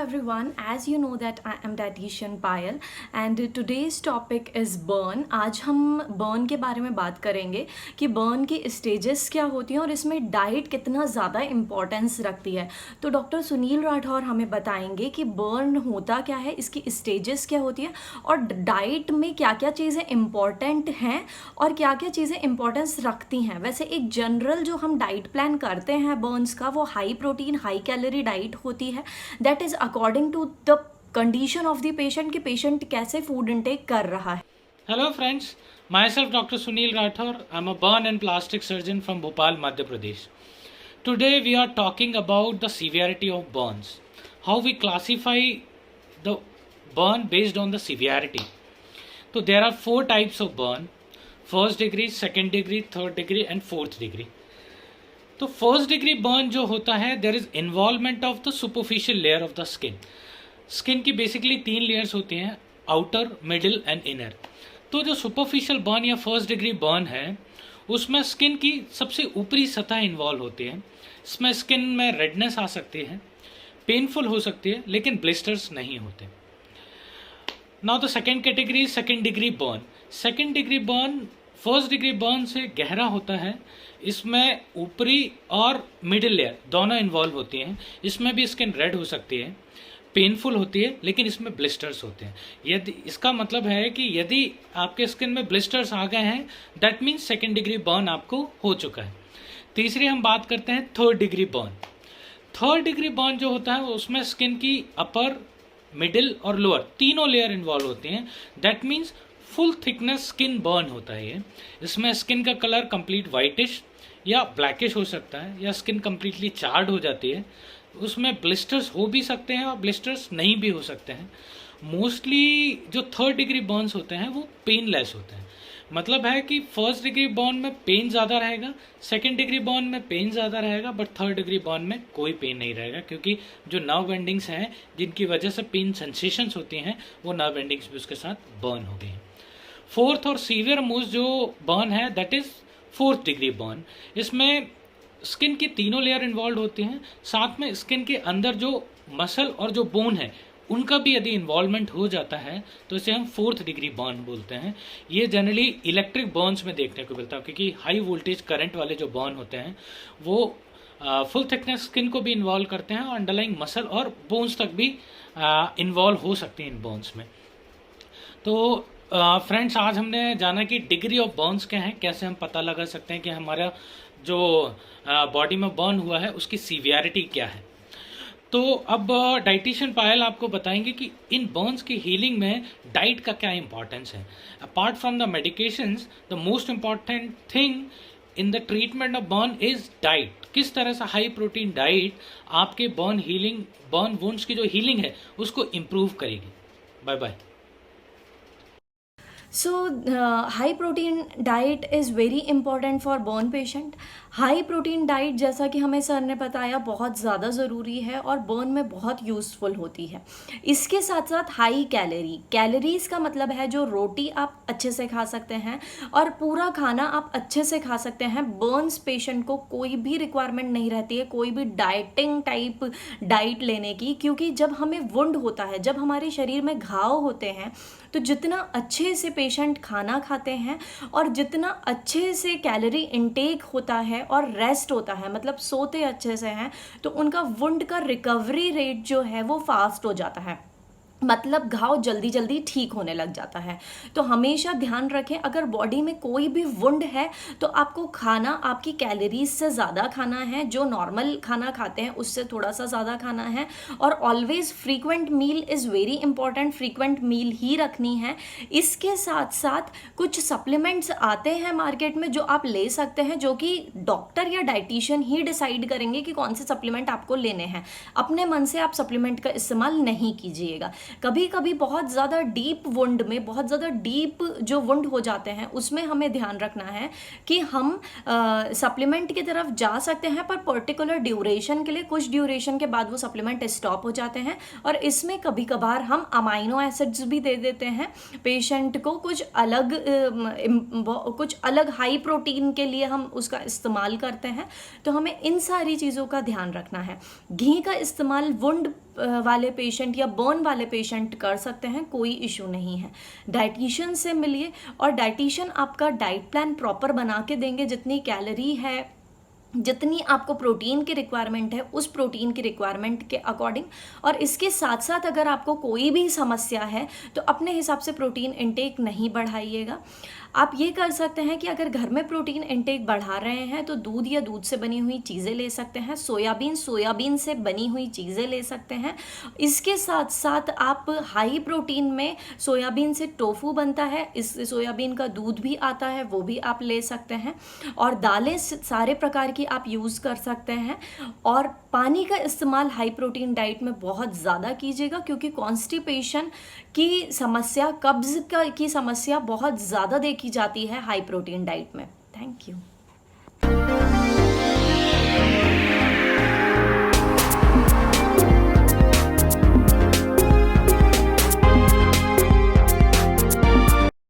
everyone, as you know that I am dietitian Payal and today's topic is burn। आज हम burn के बारे में बात करेंगे कि burn की stages क्या होती हैं और इसमें diet कितना ज़्यादा importance रखती है। तो डॉक्टर सुनील राठौर हमें बताएंगे कि burn होता क्या है, इसकी stages क्या होती हैं और diet में क्या क्या चीज़ें important हैं और क्या क्या चीज़ें importance रखती हैं। वैसे एक जनरल जो हम डाइट प्लान करते हैं burns का, वो high protein high calorie diet होती है। That is according to the condition of the patient कि पेशेंट कैसे फूड इनटेक कर रहा है। Hello friends, myself Dr. Sunil Rathor. I'm a burn and plastic surgeon from Bhopal, Madhya Pradesh. Today we are talking about the severity of burns. How we classify the burn based on the severity. So there are 4 types of burn. First degree, second degree, third degree and fourth degree. तो first degree burn जो होता है, there is involvement of the superficial layer of the skin. Skin की basically 3 layers होती हैं, outer, middle and inner. तो जो superficial burn या फर्स्ट डिग्री बर्न है उसमें स्किन की सबसे ऊपरी सतह इन्वॉल्व होती है। इसमें स्किन में रेडनेस आ सकती है, पेनफुल हो सकती है, लेकिन ब्लिस्टर्स नहीं होते। Now the second category second degree burn. Second degree burn first degree burn से गहरा होता है। इसमें ऊपरी और मिडिल लेयर दोनों इन्वॉल्व होती हैं। इसमें भी स्किन रेड हो सकती है, पेनफुल होती है, लेकिन इसमें ब्लिस्टर्स होते हैं। यदि इसका मतलब है कि यदि आपके स्किन में ब्लिस्टर्स आ गए हैं, that means second degree burn आपको हो चुका है। तीसरी हम बात करते हैं third degree burn. Third degree burn जो होता है उसमें स्किन की अपर, मिडिल और लोअर तीनों लेयर इन्वॉल्व होती हैं। That means full thickness skin burn होता है ये। इसमें स्किन का कलर कंप्लीट वाइटिश या ब्लैकिश हो सकता है, या स्किन कम्प्लीटली चार्ड हो जाती है। उसमें ब्लिस्टर्स हो भी सकते हैं और ब्लिस्टर्स नहीं भी हो सकते हैं। मोस्टली जो थर्ड डिग्री बर्न्स होते हैं वो पेनलेस होते हैं। मतलब है कि फर्स्ट डिग्री बर्न में पेन ज़्यादा रहेगा, सेकेंड डिग्री बर्न में पेन ज़्यादा रहेगा, बट थर्ड डिग्री बर्न में कोई पेन नहीं रहेगा, क्योंकि जो नर्व एंडिंग्स हैं जिनकी वजह से पेन सेंसेशंस होती हैं वो नर्व एंडिंग्स भी उसके साथ बर्न हो गई हैं। फोर्थ और सीवियर मोस्ट जो बर्न है that is fourth degree burn. इसमें स्किन की तीनों लेयर इन्वॉल्व होती हैं, साथ में स्किन के अंदर जो मसल और जो बोन है उनका भी यदि इन्वॉल्वमेंट हो जाता है तो इसे हम फोर्थ डिग्री बर्न बोलते हैं। ये जनरली इलेक्ट्रिक बर्न्स में देखने को मिलता है, क्योंकि हाई वोल्टेज करंट वाले जो बर्न होते हैं वो फुल थिकनेस स्किन को भी इन्वॉल्व करते हैं और अंडरलाइंग मसल और बोन्स तक भी इन्वॉल्व हो सकते हैं इन बर्न्स में। तो फ्रेंड्स, आज हमने जाना कि डिग्री ऑफ बर्न्स क्या है, कैसे हम पता लगा सकते हैं कि हमारा जो बॉडी में बर्न हुआ है उसकी सीवियरिटी क्या है। तो अब डाइटिशियन पायल आपको बताएंगे कि इन बर्न्स की हीलिंग में डाइट का क्या इंपॉर्टेंस है। Apart from the medications, the most important thing in the treatment of burn is diet. किस तरह से हाई प्रोटीन डाइट आपके बर्न वुंड्स की जो हीलिंग है उसको इम्प्रूव करेगी। Bye bye. So high protein diet is very important for burn patient। High protein diet जैसा कि हमें सर ने बताया बहुत ज़्यादा ज़रूरी है और बर्न में बहुत यूज़फुल होती है। इसके साथ साथ हाई कैलोरीज का मतलब है जो रोटी आप अच्छे से खा सकते हैं और पूरा खाना आप अच्छे से खा सकते हैं। बर्न्स पेशेंट को कोई भी रिक्वायरमेंट नहीं रहती है कोई भी डाइटिंग टाइप डाइट लेने की, क्योंकि जब हमें वुंड होता है, जब हमारे शरीर में घाव होते हैं, तो जितना अच्छे से पेशेंट खाना खाते हैं और जितना अच्छे से कैलोरी इनटेक होता है और रेस्ट होता है, मतलब सोते अच्छे से हैं, तो उनका वुंड का रिकवरी रेट जो है वो फास्ट हो जाता है, मतलब घाव जल्दी जल्दी ठीक होने लग जाता है। तो हमेशा ध्यान रखें, अगर बॉडी में कोई भी वुंड है तो आपको खाना आपकी कैलोरीज से ज़्यादा खाना है, जो नॉर्मल खाना खाते हैं उससे थोड़ा सा ज़्यादा खाना है। और always frequent meal is very important, frequent meal ही रखनी है। इसके साथ साथ कुछ सप्लीमेंट्स आते हैं मार्केट में जो आप ले सकते हैं, जो कि डॉक्टर या डाइटिशियन ही डिसाइड करेंगे कि कौन से सप्लीमेंट आपको लेने हैं। अपने मन से आप सप्लीमेंट का इस्तेमाल नहीं कीजिएगा। कभी कभी बहुत ज़्यादा डीप वुंड में, बहुत ज़्यादा डीप जो वुंड हो जाते हैं उसमें हमें ध्यान रखना है कि हम सप्लीमेंट की तरफ जा सकते हैं, पर पर्टिकुलर ड्यूरेशन के लिए, कुछ ड्यूरेशन के बाद वो सप्लीमेंट स्टॉप हो जाते हैं। और इसमें कभी कभार हम अमाइनो एसिड्स भी दे देते हैं पेशेंट को, कुछ अलग हाई प्रोटीन के लिए हम उसका इस्तेमाल करते हैं। तो हमें इन सारी चीज़ों का ध्यान रखना है। घी का इस्तेमाल वुंड वाले पेशेंट या बर्न वाले पेशेंट कर सकते हैं, कोई इशू नहीं है। डाइटिशियन से मिलिए और डाइटिशियन आपका डाइट प्लान प्रॉपर बना के देंगे, जितनी कैलोरी है, जितनी आपको प्रोटीन की रिक्वायरमेंट है, उस प्रोटीन की रिक्वायरमेंट के अकॉर्डिंग। और इसके साथ साथ अगर आपको कोई भी समस्या है तो अपने हिसाब से प्रोटीन इनटेक नहीं बढ़ाइएगा। आप ये कर सकते हैं कि अगर घर में प्रोटीन इनटेक बढ़ा रहे हैं तो दूध या दूध से बनी हुई चीज़ें ले सकते हैं, सोयाबीन से बनी हुई चीज़ें ले सकते हैं। इसके साथ साथ आप हाई प्रोटीन में सोयाबीन से टोफू बनता है, इस सोयाबीन का दूध भी आता है, वो भी आप ले सकते हैं। और दालें सारे प्रकार की आप यूज़ कर सकते हैं। और पानी का इस्तेमाल हाई प्रोटीन डाइट में बहुत ज़्यादा कीजिएगा, क्योंकि कॉन्स्टिपेशन की समस्या, कब्ज़ की समस्या बहुत ज़्यादा देखी जाती है हाई प्रोटीन डाइट में। Thank you.